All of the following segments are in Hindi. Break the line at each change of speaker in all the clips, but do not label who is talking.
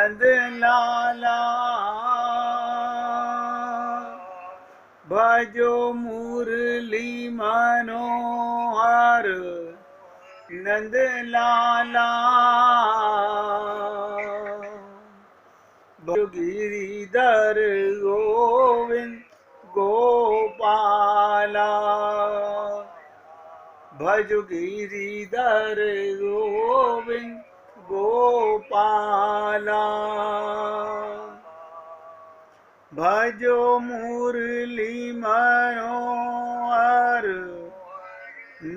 नंद लाला भजो मुरली मनोहर नंद लाला भजो गिरिधर गोविंद गोपाला भजो गिरिधर गोविंद गोपाला भजो मुरली मनोहर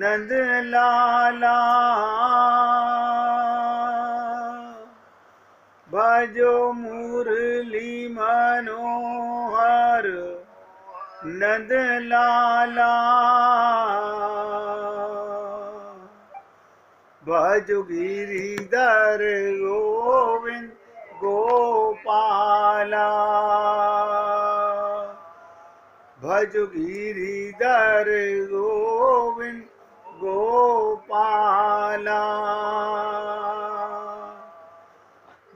नंद लाला भजो मुरली मनोहर नंद लाला भजो गिरिधर गोविंद गोपाला भजो गिरिधर गोविंद गोपाला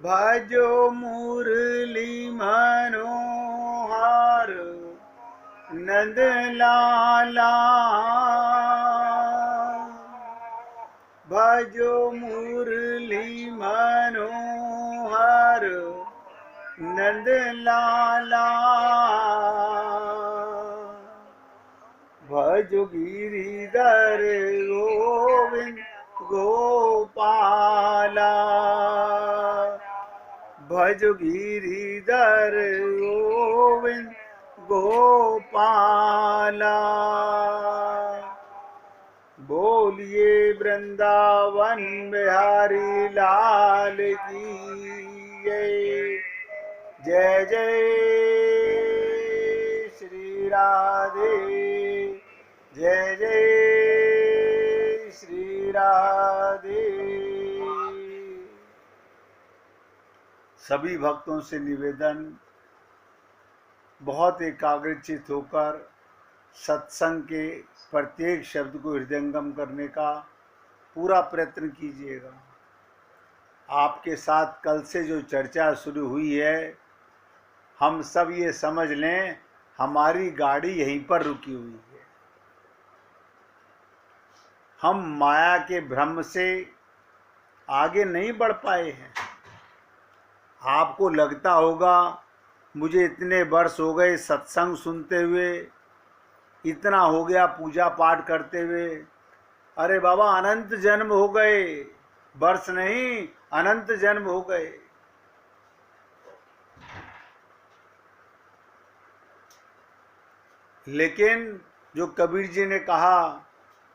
भजो मुरली मनोहर नंद लाला भजो मुरली मनोहर नंद लाला भजो गिरिधर गोविंद गोपाला भजो गिरिधर गोविंद गोपाला बोलिए वृंदावन बिहारी लाल की जय जय श्री राधे जय जय श्री राधे। सभी भक्तों से निवेदन, बहुत एकाग्रचित होकर सत्संग के प्रत्येक शब्द को हृदयंगम करने का पूरा प्रयत्न कीजिएगा। आपके साथ कल से जो चर्चा शुरू हुई है, हम सब ये समझ लें हमारी गाड़ी यहीं पर रुकी हुई है। हम माया के भ्रम से आगे नहीं बढ़ पाए हैं। आपको लगता होगा मुझे इतने वर्ष हो गए सत्संग सुनते हुए, इतना हो गया पूजा पाठ करते हुए। अरे बाबा, अनंत जन्म हो गए, वर्ष नहीं अनंत जन्म हो गए। लेकिन जो कबीर जी ने कहा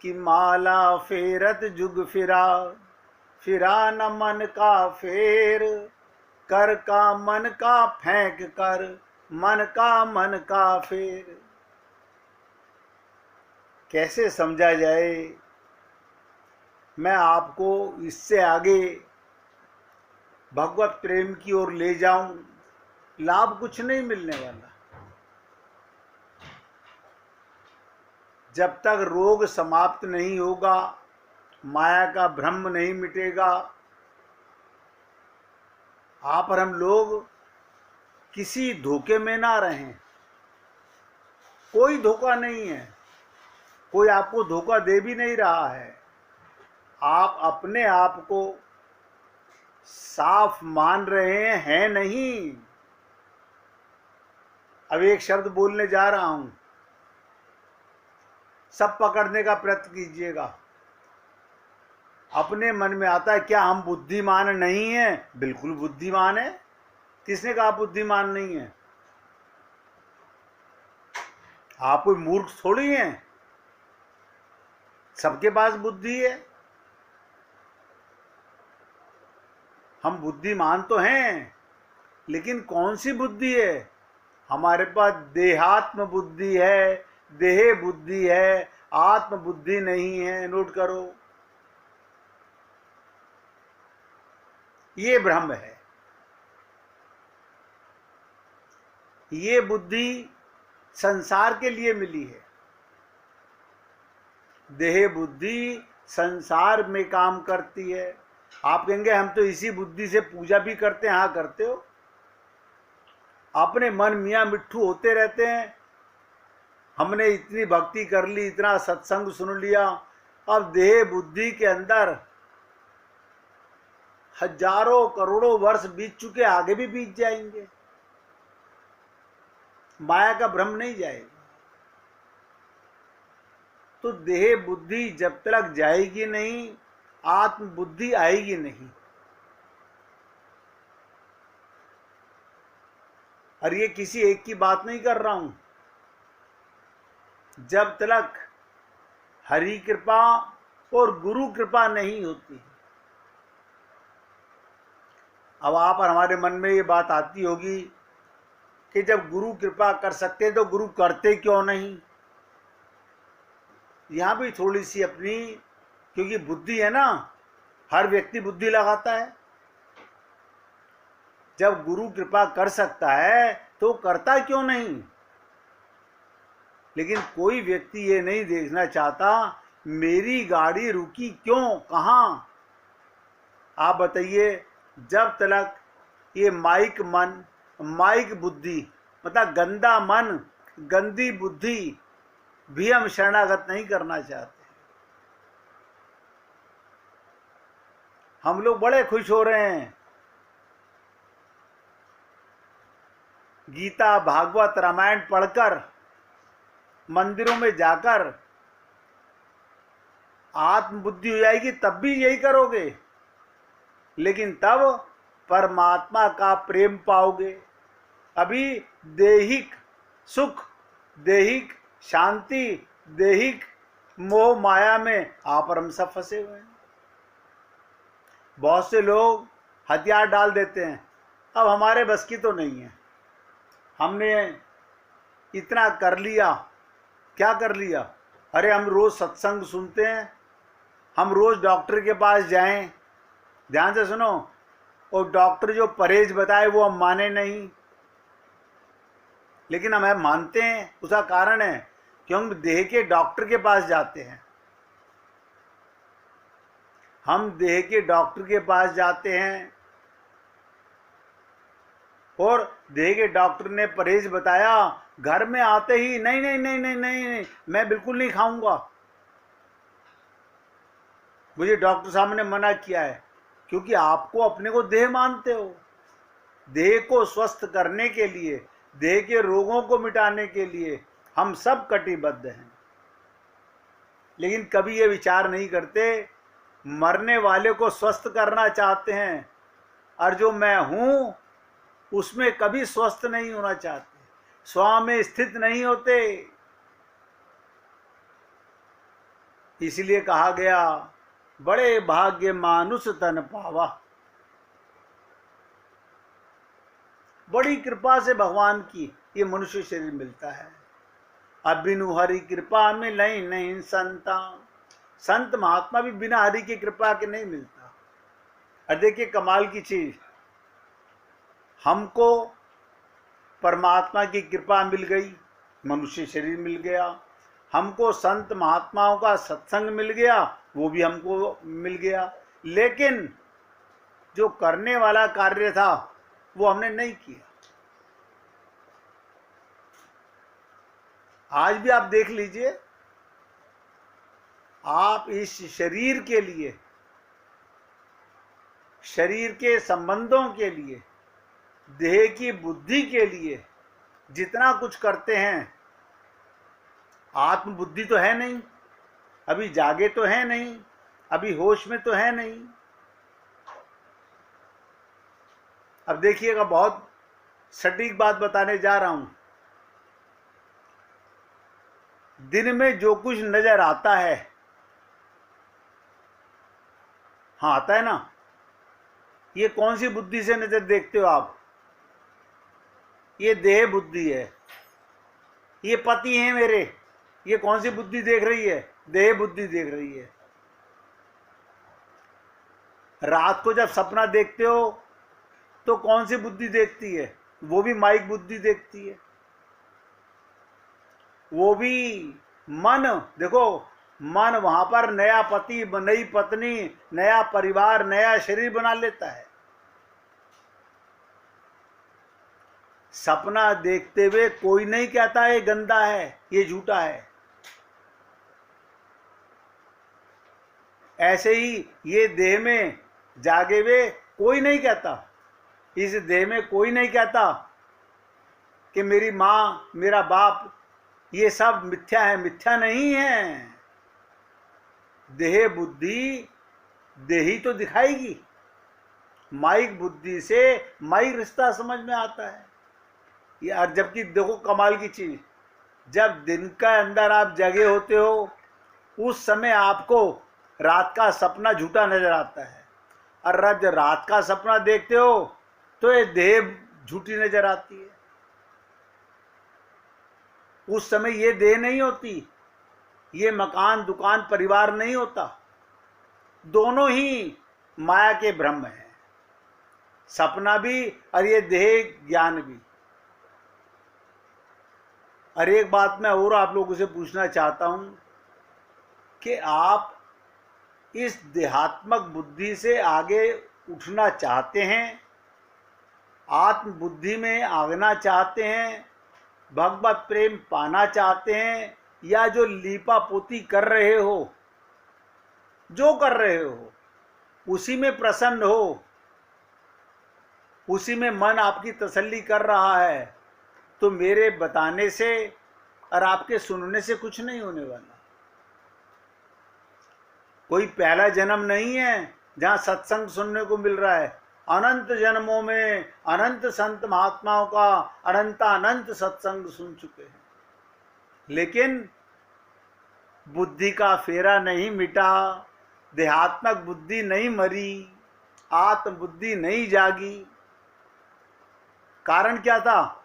कि माला फेरत जुग फिरा, फिरा न मन का फेर, कर का मन का फेंक कर, मन का फेर। कैसे समझा जाए? मैं आपको इससे आगे भगवत प्रेम की ओर ले जाऊं, लाभ कुछ नहीं मिलने वाला। जब तक रोग समाप्त नहीं होगा, माया का भ्रम नहीं मिटेगा, आप और हम लोग किसी धोखे में ना रहें। कोई धोखा नहीं है, कोई आपको धोखा दे भी नहीं रहा है। आप अपने आप को साफ मान रहे हैं नहीं। अब एक शब्द बोलने जा रहा हूं, सब पकड़ने का प्रयत्न कीजिएगा। अपने मन में आता है क्या हम बुद्धिमान नहीं हैं? बिल्कुल बुद्धिमान है। किसने कहा बुद्धिमान नहीं है? आप कोई मूर्ख थोड़ी हैं, सबके पास बुद्धि है। हम बुद्धिमान तो हैं, लेकिन कौन सी बुद्धि है? हमारे पास देहात्म बुद्धि है, देह बुद्धि है, आत्म बुद्धि नहीं है। नोट करो, ये भ्रम है। ये बुद्धि संसार के लिए मिली है। देह बुद्धि संसार में काम करती है, आप कहेंगे हम तो इसी बुद्धि से पूजा भी करते हैं। हाँ करते हो, अपने मन मियाँ मिट्ठू होते रहते हैं। हमने इतनी भक्ति कर ली, इतना सत्संग सुन लिया, अब देह बुद्धि के अंदर हजारों करोड़ों वर्ष बीत चुके, आगे भी बीत जाएंगे, माया का भ्रम नहीं जाएगा। तो देह बुद्धि जब तक जाएगी नहीं, आत्म बुद्धि आएगी नहीं। और ये किसी एक की बात नहीं कर रहा हूं, जब तक हरि कृपा और गुरु कृपा नहीं होती। अब आप और हमारे मन में ये बात आती होगी कि जब गुरु कृपा कर सकते तो गुरु करते क्यों नहीं। यहां भी थोड़ी सी अपनी, क्योंकि बुद्धि है ना, हर व्यक्ति बुद्धि लगाता है। जब गुरु कृपा कर सकता है तो करता क्यों नहीं। लेकिन कोई व्यक्ति ये नहीं देखना चाहता मेरी गाड़ी रुकी क्यों, कहां। आप बताइए, जब तक ये माइक मन, माइक बुद्धि, मतलब गंदा मन, गंदी बुद्धि भी हम शरणागत नहीं करना चाहते। हम लोग बड़े खुश हो रहे हैं, गीता भागवत रामायण पढ़कर, मंदिरों में जाकर आत्म बुद्धि हो जाएगी, तब भी यही करोगे। लेकिन तब परमात्मा का प्रेम पाओगे। अभी दैहिक सुख, दैहिक शांति, दैहिक मोह माया में आप और हम सब फंसे हुए हैं। बहुत से लोग हथियार डाल देते हैं, अब हमारे बस की तो नहीं है, हमने इतना कर लिया। क्या कर लिया? अरे हम रोज सत्संग सुनते हैं, हम रोज डॉक्टर के पास जाएं, ध्यान से सुनो, और डॉक्टर जो परहेज बताए वो हम माने नहीं, लेकिन हम मानते हैं। उसका कारण है कि हम देह के डॉक्टर के पास जाते हैं। हम देह के डॉक्टर के पास जाते हैं और देह के डॉक्टर ने परहेज बताया, घर में आते ही नहीं नहीं नहीं नहीं नहीं, नहीं मैं बिल्कुल नहीं खाऊंगा, मुझे डॉक्टर साहब ने मना किया है। क्योंकि आपको अपने को देह मानते हो। देह को स्वस्थ करने के लिए, देह के रोगों को मिटाने के लिए हम सब कटिबद्ध हैं, लेकिन कभी ये विचार नहीं करते मरने वाले को स्वस्थ करना चाहते हैं, और जो मैं हूं उसमें कभी स्वस्थ नहीं होना चाहते, स्व में स्थित नहीं होते। इसलिए कहा गया, बड़े भाग्य मानुष तन पावा। बड़ी कृपा से भगवान की ये मनुष्य शरीर मिलता है। अबिनु हरि कृपा मिलई नहीं संता। संत महात्मा भी बिना हरि की कृपा के नहीं मिलता। और देखिए कमाल की चीज, हमको परमात्मा की कृपा मिल गई, मनुष्य शरीर मिल गया। हमको संत महात्माओं का सत्संग मिल गया, वो भी हमको मिल गया। लेकिन जो करने वाला कार्य था वो हमने नहीं किया। आज भी आप देख लीजिए, आप इस शरीर के लिए, शरीर के संबंधों के लिए, देह की बुद्धि के लिए जितना कुछ करते हैं, आत्म बुद्धि तो है नहीं, अभी जागे तो है नहीं, अभी होश में तो है नहीं। अब देखिएगा, बहुत सटीक बात बताने जा रहा हूं। दिन में जो कुछ नजर आता है, हाँ आता है ना, ये कौन सी बुद्धि से नजर देखते हो आप? ये देह बुद्धि है। ये पति हैं मेरे, ये कौन सी बुद्धि देख रही है? देह बुद्धि देख रही है। रात को जब सपना देखते हो तो कौन सी बुद्धि देखती है? वो भी माइक बुद्धि देखती है। वो भी मन, देखो मन वहां पर नया पति, नई पत्नी, नया परिवार, नया शरीर बना लेता है। सपना देखते हुए कोई नहीं कहता ये गंदा है, ये झूठा है। ऐसे ही ये देह में जागे हुए कोई नहीं कहता, इस देह में कोई नहीं कहता कि मेरी माँ, मेरा बाप ये सब मिथ्या है। मिथ्या नहीं है। देह बुद्धि देही तो दिखाएगी, माइक बुद्धि से माइक रिश्ता समझ में आता है। यार जबकि देखो कमाल की चीज, जब दिन का अंदर आप जगे होते हो उस समय आपको रात का सपना झूठा नजर आता है, और जब रात का सपना देखते हो तो ये देह झूठी नजर आती है। उस समय ये देह नहीं होती, ये मकान, दुकान, परिवार नहीं होता। दोनों ही माया के ब्रह्म है, सपना भी और ये देह ज्ञान भी। और एक बात मैं और आप लोगों से पूछना चाहता हूं कि आप इस देहात्मक बुद्धि से आगे उठना चाहते हैं, आत्म बुद्धि में आगना चाहते हैं, भगवत प्रेम पाना चाहते हैं, या जो लीपा पोती कर रहे हो, जो कर रहे हो उसी में प्रसन्न हो, उसी में मन आपकी तसल्ली कर रहा है, तो मेरे बताने से और आपके सुनने से कुछ नहीं होने वाला। कोई पहला जन्म नहीं है जहां सत्संग सुनने को मिल रहा है। अनंत जन्मों में अनंत संत महात्माओं का अनंत सत्संग सुन चुके हैं, लेकिन बुद्धि का फेरा नहीं मिटा, देहात्मक बुद्धि नहीं मरी, आत्म बुद्धि नहीं जागी। कारण क्या था?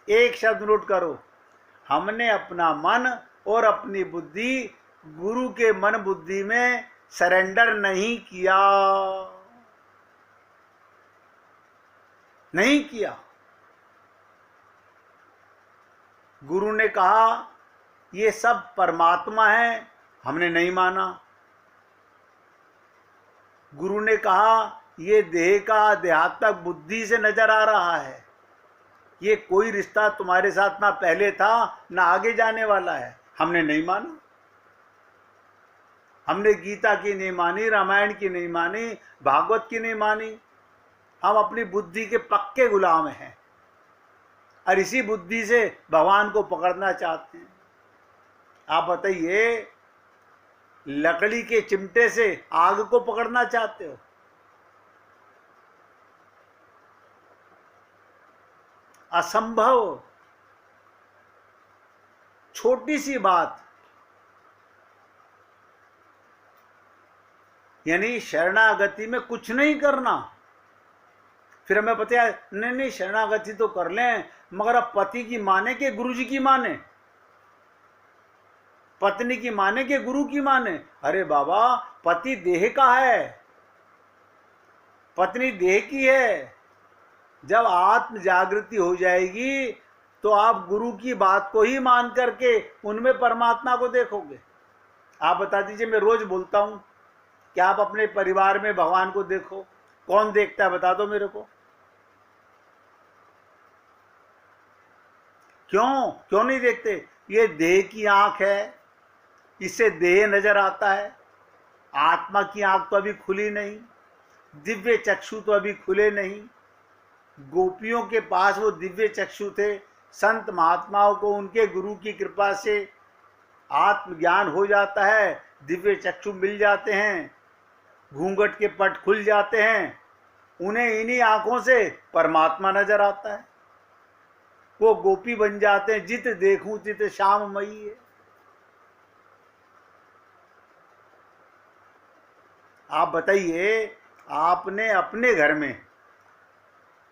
एक शब्द नोट करो, हमने अपना मन और अपनी बुद्धि गुरु के मन बुद्धि में सरेंडर नहीं किया, नहीं किया। गुरु ने कहा ये सब परमात्मा है, हमने नहीं माना। गुरु ने कहा ये देह का देहात्मक बुद्धि से नजर आ रहा है, ये कोई रिश्ता तुम्हारे साथ ना पहले था ना आगे जाने वाला है, हमने नहीं माना। हमने गीता की नहीं मानी, रामायण की नहीं मानी, भागवत की नहीं मानी। हम अपनी बुद्धि के पक्के गुलाम हैं और इसी बुद्धि से भगवान को पकड़ना चाहते हैं। आप बताइए, लकड़ी के चिमटे से आग को पकड़ना चाहते हो? असंभव। छोटी सी बात, यानी शरणागति में कुछ नहीं करना। फिर हमें पता है नहीं शरणागति तो कर लें, मगर अब पति की माने के गुरु जी की माने, पत्नी की माने के गुरु की माने। अरे बाबा, पति देह का है, पत्नी देह की है। जब आत्म जागृति हो जाएगी तो आप गुरु की बात को ही मान करके उनमें परमात्मा को देखोगे। आप बता दीजिए, मैं रोज बोलता हूं कि आप अपने परिवार में भगवान को देखो, कौन देखता है बता दो मेरे को। क्यों नहीं देखते? ये देह की आंख है, इससे देह नजर आता है, आत्मा की आंख तो अभी खुली नहीं, दिव्य चक्षु तो अभी खुले नहीं। गोपियों के पास वो दिव्य चक्षु थे, संत महात्माओं को उनके गुरु की कृपा से आत्मज्ञान हो जाता है, दिव्य चक्षु मिल जाते हैं, घूंघट के पट खुल जाते हैं, उन्हें इन्हीं आंखों से परमात्मा नजर आता है। वो गोपी बन जाते हैं, जित देखूं तित श्याम मई है। आप बताइए, आपने अपने घर में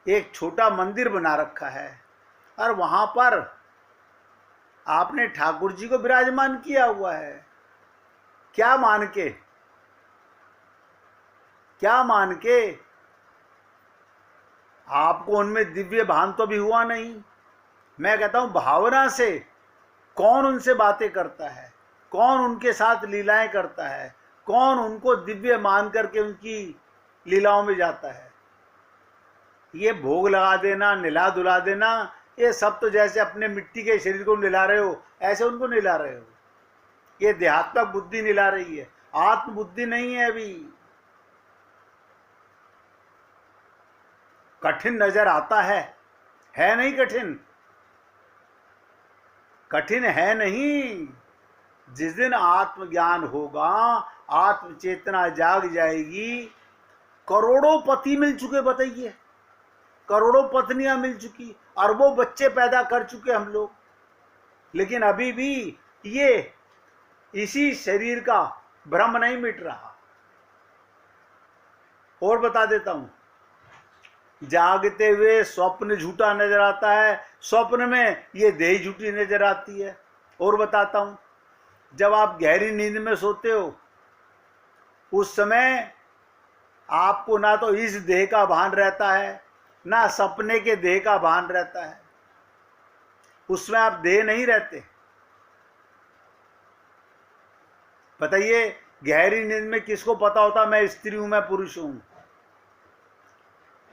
एक छोटा मंदिर बना रखा है और वहां पर आपने ठाकुर जी को विराजमान किया हुआ है। क्या मान के? क्या मान के? आपको उनमें दिव्य भान तो भी हुआ नहीं। मैं कहता हूं भावना से कौन उनसे बातें करता है? कौन उनके साथ लीलाएं करता है, कौन उनको दिव्य मान करके उनकी लीलाओं में जाता है। ये भोग लगा देना, निला दुला देना, ये सब तो जैसे अपने मिट्टी के शरीर को निला रहे हो ऐसे उनको निला रहे हो। ये देहात्मक बुद्धि निला रही है, आत्म बुद्धि नहीं है। अभी कठिन नजर आता है नहीं कठिन, कठिन है नहीं। जिस दिन आत्मज्ञान होगा, आत्म चेतना जाग जाएगी। करोड़ों पति मिल चुके, बताइए, करोड़ों पत्नियां मिल चुकी, अरबों बच्चे पैदा कर चुके हम लोग, लेकिन अभी भी ये इसी शरीर का भ्रम नहीं मिट रहा। और बता देता हूं, जागते हुए स्वप्न झूठा नजर आता है, स्वप्न में ये देह झूठी नजर आती है। और बताता हूं, जब आप गहरी नींद में सोते हो उस समय आपको ना तो इस देह का भान रहता है, ना सपने के देह का भान रहता है। उसमें आप देह नहीं रहते। बताइए, गहरी नींद में किसको पता होता मैं स्त्री हूं, मैं पुरुष हूं?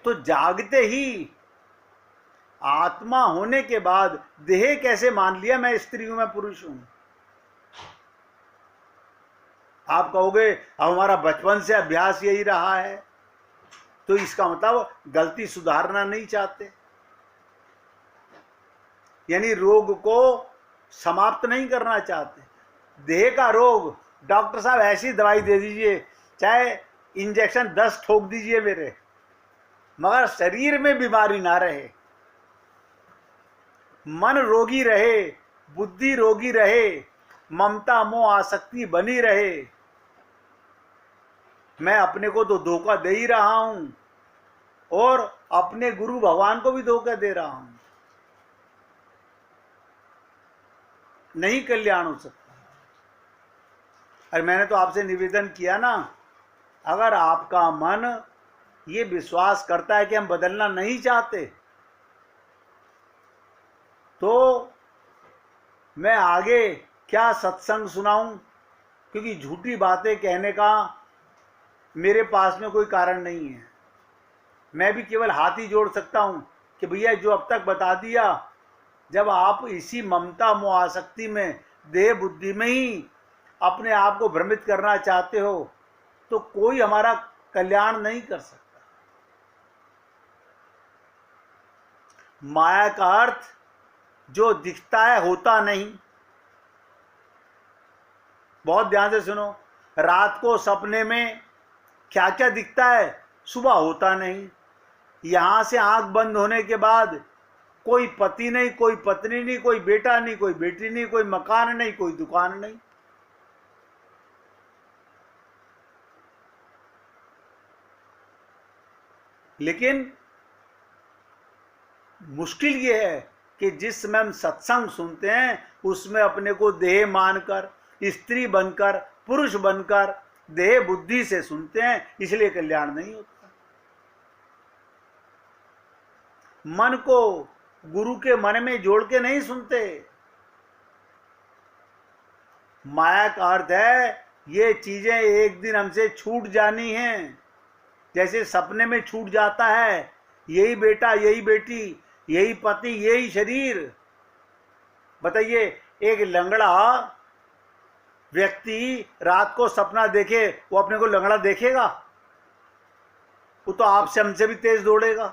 तो जागते ही आत्मा होने के बाद देह कैसे मान लिया मैं स्त्री हूं, मैं पुरुष हूं? आप कहोगे अब हमारा बचपन से अभ्यास यही रहा है, तो इसका मतलब गलती सुधारना नहीं चाहते, यानी रोग को समाप्त नहीं करना चाहते। देह का रोग, डॉक्टर साहब ऐसी दवाई दे दीजिए, चाहे इंजेक्शन 10 ठोक दीजिए मेरे, मगर शरीर में बीमारी ना रहे, मन रोगी रहे, बुद्धि रोगी रहे, ममता मोह आसक्ति बनी रहे। मैं अपने को तो धोखा दे ही रहा हूं और अपने गुरु भगवान को भी धोखा दे रहा हूं। नहीं कल्याण हो सकता। अरे मैंने तो आपसे निवेदन किया ना, अगर आपका मन ये विश्वास करता है कि हम बदलना नहीं चाहते, तो मैं आगे क्या सत्संग सुनाऊं, क्योंकि झूठी बातें कहने का मेरे पास में कोई कारण नहीं है। मैं भी केवल हाथ ही जोड़ सकता हूं कि भैया जो अब तक बता दिया, जब आप इसी ममता मोह आसक्ति में, देह बुद्धि में ही अपने आप को भ्रमित करना चाहते हो, तो कोई हमारा कल्याण नहीं कर सकता। माया का अर्थ जो दिखता है होता नहीं। बहुत ध्यान से सुनो, रात को सपने में क्या क्या दिखता है, सुबह होता नहीं। यहां से आंख बंद होने के बाद कोई पति नहीं, कोई पत्नी नहीं, कोई बेटा नहीं, कोई बेटी नहीं, कोई मकान नहीं, कोई दुकान नहीं। लेकिन मुश्किल ये है कि जिस समय हम सत्संग सुनते हैं उसमें अपने को देह मानकर, स्त्री बनकर, पुरुष बनकर, देह बुद्धि से सुनते हैं, इसलिए कल्याण नहीं होता। मन को गुरु के मन में जोड़ के नहीं सुनते। माया का अर्थ है ये चीजें एक दिन हमसे छूट जानी हैं, जैसे सपने में छूट जाता है यही बेटा, यही बेटी, यही पति, यही शरीर। बताइए, एक लंगड़ा व्यक्ति रात को सपना देखे, वो अपने को लंगड़ा देखेगा? वो तो आपसे हमसे भी तेज दौड़ेगा,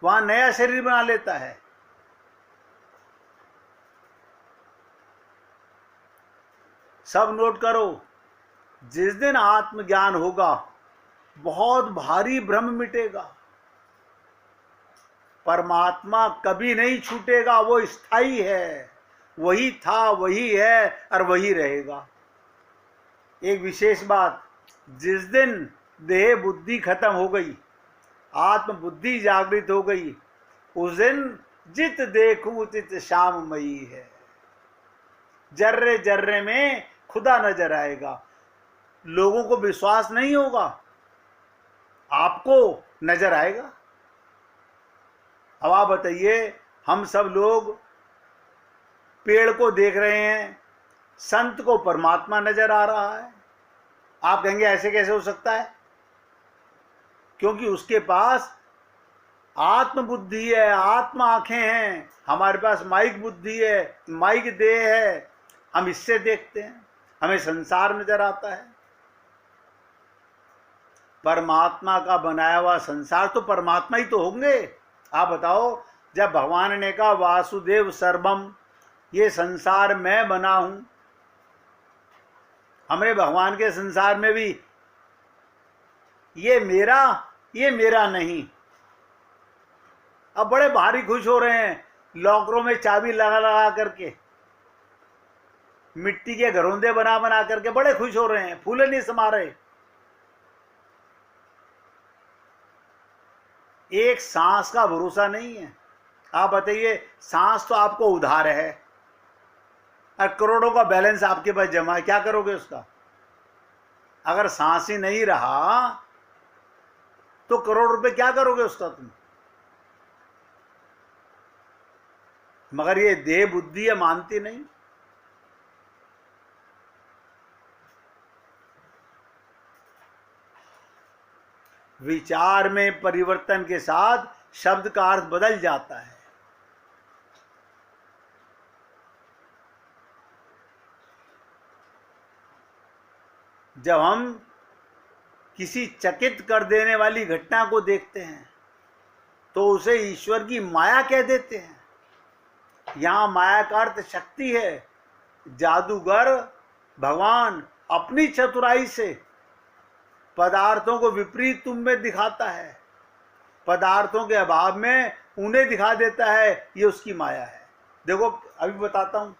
वहां नया शरीर बना लेता है। सब नोट करो, जिस दिन आत्मज्ञान होगा बहुत भारी भ्रम मिटेगा। परमात्मा कभी नहीं छूटेगा, वो स्थायी है, वही था, वही है और वही रहेगा। एक विशेष बात, जिस दिन देह बुद्धि खत्म हो गई, आत्म बुद्धि जागृत हो गई, उस दिन जित देखूं तित श्याममयी है। जर्रे जर्रे में खुदा नजर आएगा। लोगों को विश्वास नहीं होगा, आपको नजर आएगा। अब आप बताइए, हम सब लोग पेड़ को देख रहे हैं, संत को परमात्मा नजर आ रहा है। आप कहेंगे ऐसे कैसे हो सकता है? क्योंकि उसके पास आत्म बुद्धि है, आत्मा आंखें हैं। हमारे पास माइक बुद्धि है, माइक देह है। हम इससे देखते हैं, हमें संसार नजर आता है। परमात्मा का बनाया हुआ संसार तो परमात्मा ही तो होंगे। आप बताओ, जब भगवान ने कहा वासुदेव सर्वम, ये संसार मैं बना हूं, हमने भगवान के संसार में भी ये मेरा नहीं। अब बड़े भारी खुश हो रहे हैं, लॉकरों में चाबी लगा लगा करके, मिट्टी के घरौंदे बना बना करके बड़े खुश हो रहे हैं, फूले नहीं समा रहे। एक सांस का भरोसा नहीं है। आप बताइए, सांस तो आपको उधार है और करोड़ों का बैलेंस आपके पास जमा है, क्या करोगे उसका? अगर सांस ही नहीं रहा तो करोड़ रुपए क्या करोगे उसका तुम? मगर ये देह बुद्धि है, मानती नहीं। विचार में परिवर्तन के साथ शब्द का अर्थ बदल जाता है। जब हम किसी चकित कर देने वाली घटना को देखते हैं तो उसे ईश्वर की माया कह देते हैं। यहां माया का अर्थ शक्ति है। जादूगर भगवान अपनी चतुराई से पदार्थों को विपरीत तुम में दिखाता है, पदार्थों के अभाव में उन्हें दिखा देता है, ये उसकी माया है। देखो अभी बताता हूं।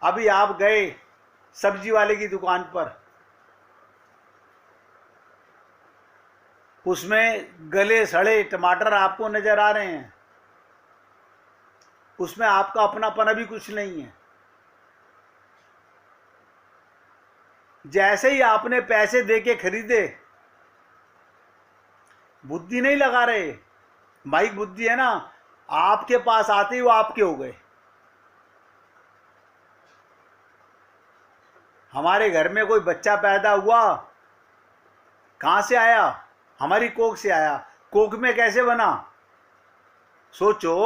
अभी आप गए सब्जी वाले की दुकान पर, उसमें गले सड़े टमाटर आपको नजर आ रहे हैं, उसमें आपका अपनापन अभी कुछ नहीं है। जैसे ही आपने पैसे देके खरीदे, बुद्धि नहीं लगा रहे, माइक बुद्धि है ना, आपके पास आते ही वो आपके हो गए। हमारे घर में कोई बच्चा पैदा हुआ, कहां से आया? हमारी कोख से आया। कोख में कैसे बना? सोचो,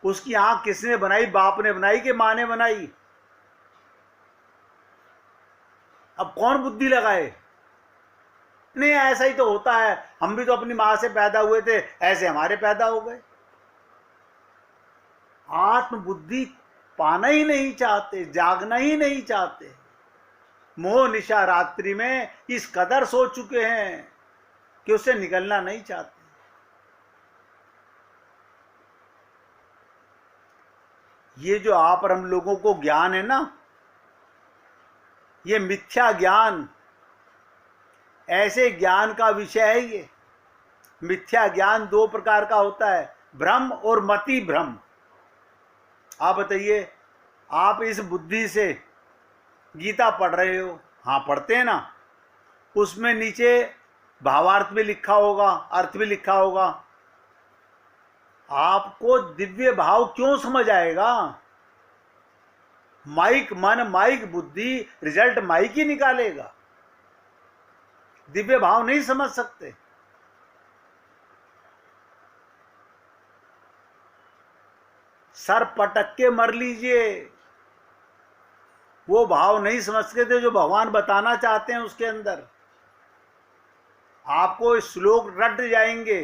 उसकी आंख किसने बनाई? बाप ने बनाई कि मां ने बनाई? अब कौन बुद्धि लगाए? नहीं, ऐसा ही तो होता है, हम भी तो अपनी मां से पैदा हुए थे, ऐसे हमारे पैदा हो गए। आत्म बुद्धि पाना ही नहीं चाहते, जागना ही नहीं चाहते। मोह निशा रात्रि में इस कदर सो चुके हैं कि उससे निकलना नहीं चाहते। ये जो आप और हम लोगों को ज्ञान है ना, ये मिथ्या ज्ञान, ऐसे ज्ञान का विषय है ये। मिथ्या ज्ञान दो प्रकार का होता है, भ्रम और मति भ्रम। आप बताइए, आप इस बुद्धि से गीता पढ़ रहे हो, हाँ पढ़ते हैं ना, उसमें नीचे भावार्थ भी लिखा होगा, अर्थ भी लिखा होगा। आपको दिव्य भाव क्यों समझ आएगा? माइक मन, माइक बुद्धि, रिजल्ट माइक ही निकालेगा। दिव्य भाव नहीं समझ सकते। सर पटक के मर लीजिए, वो भाव नहीं समझ सकते जो भगवान बताना चाहते हैं उसके अंदर। आपको श्लोक रट जाएंगे,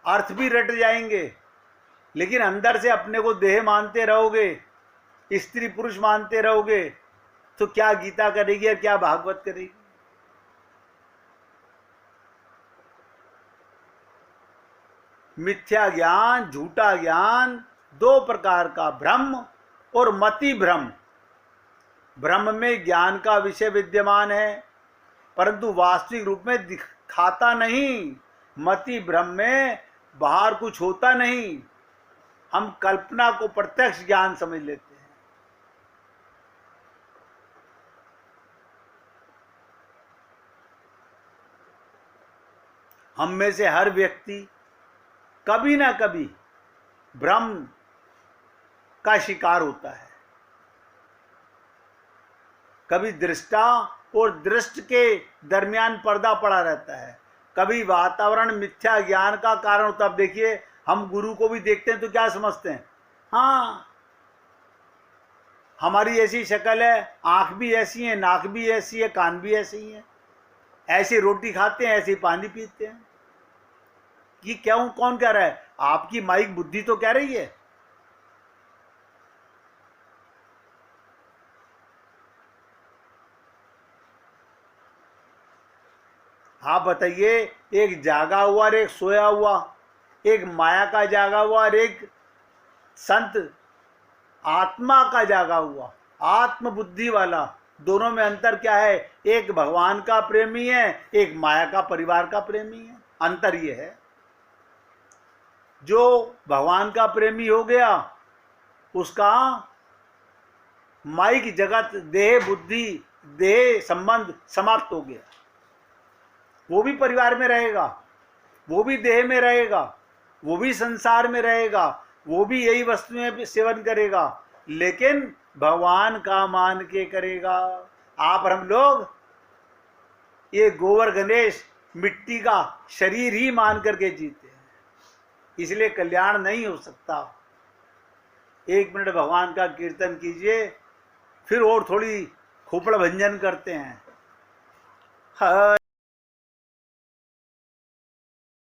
अर्थ भी रट जाएंगे, लेकिन अंदर से अपने को देह मानते रहोगे, स्त्री पुरुष मानते रहोगे, तो क्या गीता करेगी और क्या भागवत करेगी? मिथ्या ज्ञान, झूठा ज्ञान, दो प्रकार का, भ्रम और मति भ्रम। भ्रम में ज्ञान का विषय विद्यमान है परंतु वास्तविक रूप में दिखाता नहीं। मति भ्रम में बाहर कुछ होता नहीं, हम कल्पना को प्रत्यक्ष ज्ञान समझ लेते हैं। हम में से हर व्यक्ति कभी ना कभी भ्रम का शिकार होता है। कभी दृष्टा और दृष्ट के दरमियान पर्दा पड़ा रहता है, कभी वातावरण मिथ्या ज्ञान का कारण होता है। अब देखिए, हम गुरु को भी देखते हैं तो क्या समझते हैं, हाँ हमारी ऐसी शक्ल है, आंख भी ऐसी है, नाक भी ऐसी है, कान भी ऐसे ही है, ऐसी रोटी खाते हैं, ऐसे पानी पीते हैं। ये क्यों, कौन कह रहा है? आपकी माइक बुद्धि तो कह रही है। आप बताइए, एक जागा हुआ और एक सोया हुआ, एक माया का जागा हुआ और एक संत आत्मा का जागा हुआ, आत्म बुद्धि वाला, दोनों में अंतर क्या है? एक भगवान का प्रेमी है, एक माया का परिवार का प्रेमी है। अंतर ये है, जो भगवान का प्रेमी हो गया उसका माइक जगत, देह बुद्धि, देह संबंध समाप्त हो गया। वो भी परिवार में रहेगा, वो भी देह में रहेगा, वो भी संसार में रहेगा, वो भी यही वस्तुएं सेवन करेगा, लेकिन भगवान का मान के करेगा। आप और हम लोग ये गोबर गणेश मिट्टी का शरीर ही मान करके जीते हैं, इसलिए कल्याण नहीं हो सकता। 1 मिनट भगवान का कीर्तन कीजिए, फिर और थोड़ी खोपड़ भंजन करते हैं।